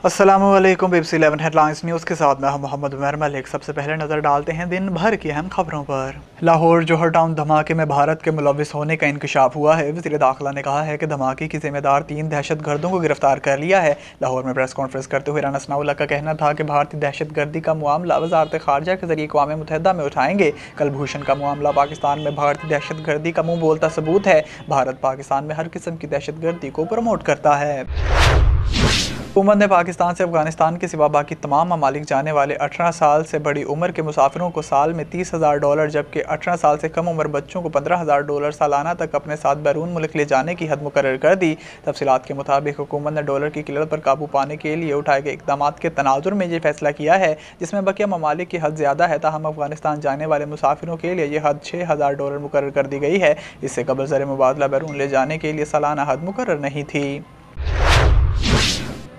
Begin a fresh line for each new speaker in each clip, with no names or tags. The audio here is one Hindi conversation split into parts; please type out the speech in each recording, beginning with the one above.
अस्सलामुअलैकुम BBC 11 हेडलाइंस न्यूज़ के साथ मैं मोहम्मद उमर मलिक। सबसे पहले नज़र डालते हैं दिन भर की अहम खबरों पर। लाहौर जौहर टाउन धमाके में भारत के मुलविस होने का इंकशाफ हुआ है। वज़ीर दाखिला ने कहा है कि धमाके की जिम्मेदार 3 दहशत गर्दों को गिरफ्तार कर लिया है। लाहौर में प्रेस कॉन्फ्रेंस करते हुए राना सनाउल्लाह का कहना था कि भारतीय दहशत गर्दी का मामला वज़ारत ख़ारजा के जरिए अक़वाम मुत्तहिदा में उठाएंगे। कलभूषण का मामला पाकिस्तान में भारतीय दहशत गर्दी का मुँह बोलता सबूत है। भारत पाकिस्तान में हर किस्म की दहशत गर्दी को प्रमोट करता है। हुकूमत ने पाकिस्तान से अफगानिस्तान के सिवा बाकी तमाम ममालिक जाने वाले 18 साल से बड़ी उम्र के मुसाफिरों को साल में $30,000 जबकि 18 साल से कम उम्र बच्चों को $15,000 सालाना तक अपने साथ बैरून मुल्क ले जाने की हद मुकर्रर कर दी। तफसीलात के मुताबिक हुकूमत ने डॉलर की किल्लत पर काबू पाने के लिए उठाए गए इक़दाम के तनाजुर में ये फैसला किया है, जिसमें बकिया ममालिक की हद ज़्यादा है। ताहम अफगानिस्तान जाने वाले मुसाफिरों के लिए यह हद $6,000 मुकर्रर कर दी गई है। इससे कबल ज़र मुबादला बैरून ले जाने के लिए सालाना हद मुकर्रर नहीं थी।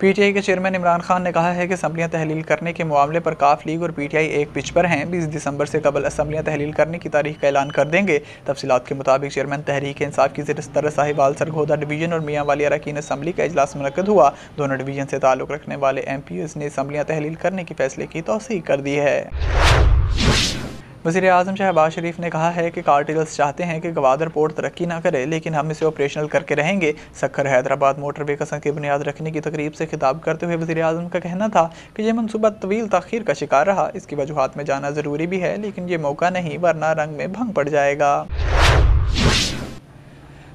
PTI के चेयरमैन इमरान खान ने कहा है कि असम्बलियाँ तहलील करने के मामले पर काफ लीग और PTI एक पिच पर हैं। 20 दिसंबर से कबल असम्बलियाँ तहलील करने की तारीख का ऐलान कर देंगे। तफसीलात के मुताबिक चेयरमैन तहरीक इंसाफ की ज़िरसतर साहिवाल सरगोदा डिवीज़न और मियाँ वाली अरकान असम्बली का इजलास मुनक्कद हुआ। दोनों डिवीज़न से ताल्लुक़ रखने वाले MPs ने असम्बलियाँ तहलील करने के फैसले की तौसीक़ कर दी है। वज़ीर आज़म शहबाज शरीफ ने कहा है कि कार्टेल्स चाहते हैं कि गवादर पोर्ट तरक्की ना करे, लेकिन हम इसे ऑपरेशनल करके रहेंगे। सक्खर हैदराबाद मोटरवे कसम की बुनियाद रखने की तकरीब से खिताब करते हुए वज़ीर आज़म का कहना था कि यह मनसूबा तवील तख़ीर का शिकार रहा। इसकी वजूहात में जाना ज़रूरी भी है, लेकिन ये मौका नहीं, वरना रंग में भंग पड़ जाएगा।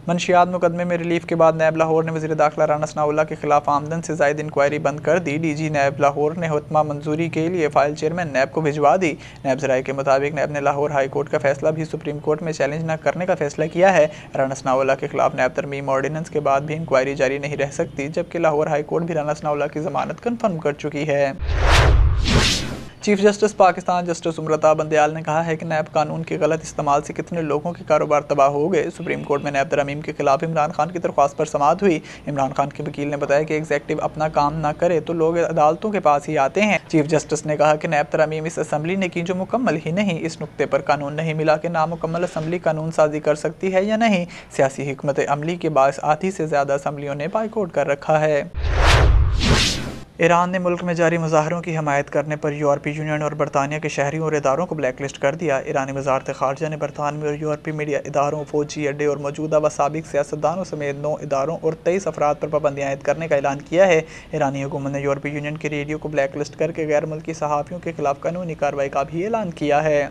मंशियात मुकदमे में रिलीफ के बाद नैब लाहौर ने वज़ीर दाखिला राना सनाउल्लाह के खिलाफ आमदन से ज़ायद इंक्वायरी बंद कर दी। DG नैब लाहौर ने हुत्मा मंजूरी के लिए फ़ाइल चेयरमैन नैब को भिजवा दी। नैब ज़राए के मुताबिक नैब ने लाहौर हाई कोर्ट का फैसला भी सुप्रीम कोर्ट में चैलेंज न करने का फैसला किया है। राना सनाउल्लाह के खिलाफ नैब तरमीम ऑर्डिनेंस के बाद भी इंक्वायरी जारी नहीं रह सकती, जबकि लाहौर हाई कोर्ट भी राना सनाउल्लाह की ज़मानत कन्फर्म कर चुकी है। Chief justice Pakistan justice उमरता Bandial ने कहा है कि नैब कानून के गलत इस्तेमाल से कितने लोगों के कारोबार तबाह हो गए। सुप्रीम कोर्ट में नैब तरमीम के खिलाफ इमरान खान की दरख्वास्त पर समाअत हुई। इमरान खान के वकील ने बताया कि एग्जेक्टिव अपना काम ना करे तो लोग अदालतों के पास ही आते हैं। चीफ जस्टिस ने कहा कि नैब तरमीम इस असम्बली ने की जो मुकम्मल ही नहीं। इस नुक्ते पर कानून नहीं मिला कि नामुकम्मल असम्बली कानून साजी कर सकती है या नहीं। सियासी हिकमत अमली के बायस आधी से ज़्यादा असम्बलियों ने बाइकआउट कर रखा है। ईरान ने मुल्क में जारी मुजाहरों की हमायत करने पर यूरोपीय यूनियन और बरतानिया के शहरियों और इदारों को ब्लैक लिस्ट कर दिया। ईरानी वज़ारत ख़ारजा ने बरतानवी और यूरोपीय मीडिया इदारों, फौजी अड्डे और मौजूदा व साबिक सियासतदानों समेत 9 इदारों और 23 अफराद पर पाबंदी आयद करने का ऐलान किया है। ईरानी हुकूमत ने यूरोपीय यूनियन के रेडियो को ब्लैक लिस्ट करके गैर मुल्की सहाफ़ियों के खिलाफ कानूनी कार्रवाई का भी ऐलान किया है।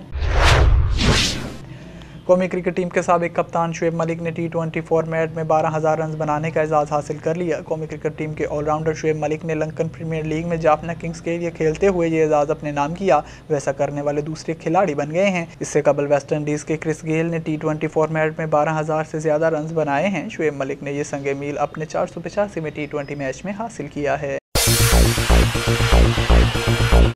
कौमी क्रिकेट टीम के साबिक कप्तान शुएब मलिक ने T20 फॉर्मेट में 12,000 रन बनाने का एजाज़ हासिल कर लिया। कौमी क्रिकेट टीम के ऑलराउंडर शुएब मलिक ने लंकन प्रीमियर लीग में जाफना किंग्स के लिए खेलते हुए ये एजाज़ अपने नाम किया। वैसा करने वाले दूसरे खिलाड़ी बन गए हैं। इससे कबल वेस्ट इंडीज़ के क्रिस गेल ने T20 फॉर्मेट में 12,000 से ज़्यादा रन बनाए हैं। शुएब मलिक ने यह संग मील अपने 485वें T20 मैच में हासिल किया है।